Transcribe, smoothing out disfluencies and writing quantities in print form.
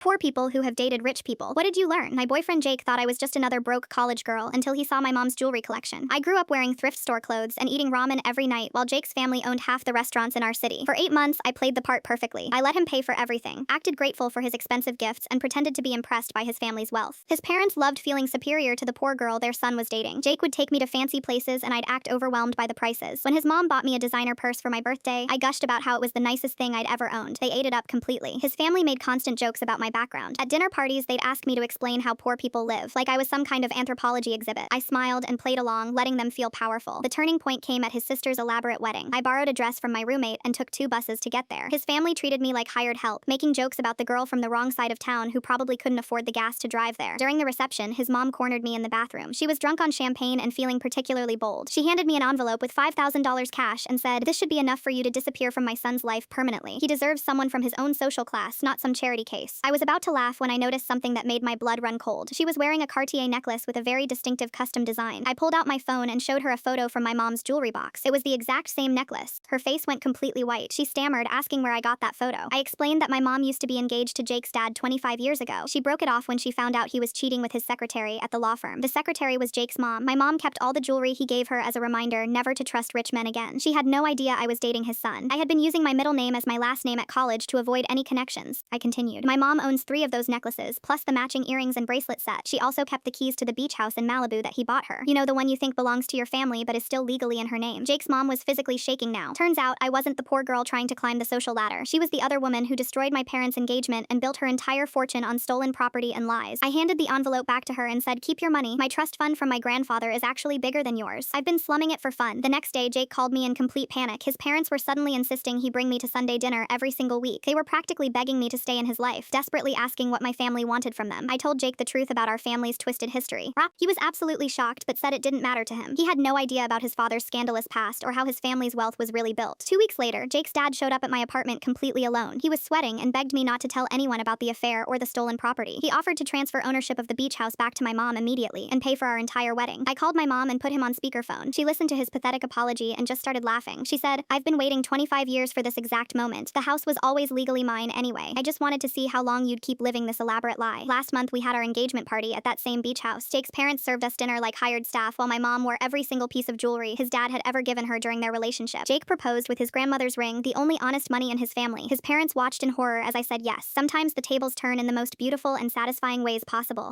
Poor people who have dated rich people. What did you learn? My boyfriend Jake thought I was just another broke college girl until he saw my mom's jewelry collection. I grew up wearing thrift store clothes and eating ramen every night while Jake's family owned half the restaurants in our city. For 8 months, I played the part perfectly. I let him pay for everything, acted grateful for his expensive gifts, and pretended to be impressed by his family's wealth. His parents loved feeling superior to the poor girl their son was dating. Jake would take me to fancy places and I'd act overwhelmed by the prices. When his mom bought me a designer purse for my birthday, I gushed about how it was the nicest thing I'd ever owned. They ate it up completely. His family made constant jokes about my background. At dinner parties, they'd ask me to explain how poor people live, like I was some kind of anthropology exhibit. I smiled and played along, letting them feel powerful. The turning point came at his sister's elaborate wedding. I borrowed a dress from my roommate and took 2 buses to get there. His family treated me like hired help, making jokes about the girl from the wrong side of town who probably couldn't afford the gas to drive there. During the reception, his mom cornered me in the bathroom. She was drunk on champagne and feeling particularly bold. She handed me an envelope with $5,000 cash and said, "This should be enough for you to disappear from my son's life permanently. He deserves someone from his own social class, not some charity case." I was about to laugh when I noticed something that made my blood run cold. She was wearing a Cartier necklace with a very distinctive custom design. I pulled out my phone and showed her a photo from my mom's jewelry box. It was the exact same necklace. Her face went completely white. She stammered, asking where I got that photo. I explained that my mom used to be engaged to Jake's dad 25 years ago. She broke it off when she found out he was cheating with his secretary at the law firm. The secretary was Jake's mom. My mom kept all the jewelry he gave her as a reminder never to trust rich men again. She had no idea I was dating his son. I had been using my middle name as my last name at college to avoid any connections. I continued. My mom owns 3 of those necklaces, plus the matching earrings and bracelet set. She also kept the keys to the beach house in Malibu that he bought her. You know, the one you think belongs to your family but is still legally in her name. Jake's mom was physically shaking now. Turns out, I wasn't the poor girl trying to climb the social ladder. She was the other woman who destroyed my parents' engagement and built her entire fortune on stolen property and lies. I handed the envelope back to her and said, "Keep your money. My trust fund from my grandfather is actually bigger than yours. I've been slumming it for fun." The next day, Jake called me in complete panic. His parents were suddenly insisting he bring me to Sunday dinner every single week. They were practically begging me to stay in his life, desperately asking what my family wanted from them. I told Jake the truth about our family's twisted history. He was absolutely shocked but said it didn't matter to him. He had no idea about his father's scandalous past or how his family's wealth was really built. 2 weeks later, Jake's dad showed up at my apartment completely alone. He was sweating and begged me not to tell anyone about the affair or the stolen property. He offered to transfer ownership of the beach house back to my mom immediately and pay for our entire wedding. I called my mom and put him on speakerphone. She listened to his pathetic apology and just started laughing. She said, "I've been waiting 25 years for this exact moment. The house was always legally mine anyway. I just wanted to see how long you'd keep living this elaborate lie." Last month, we had our engagement party at that same beach house. Jake's parents served us dinner like hired staff while my mom wore every single piece of jewelry his dad had ever given her during their relationship. Jake proposed with his grandmother's ring, the only honest money in his family. His parents watched in horror as I said yes. Sometimes the tables turn in the most beautiful and satisfying ways possible.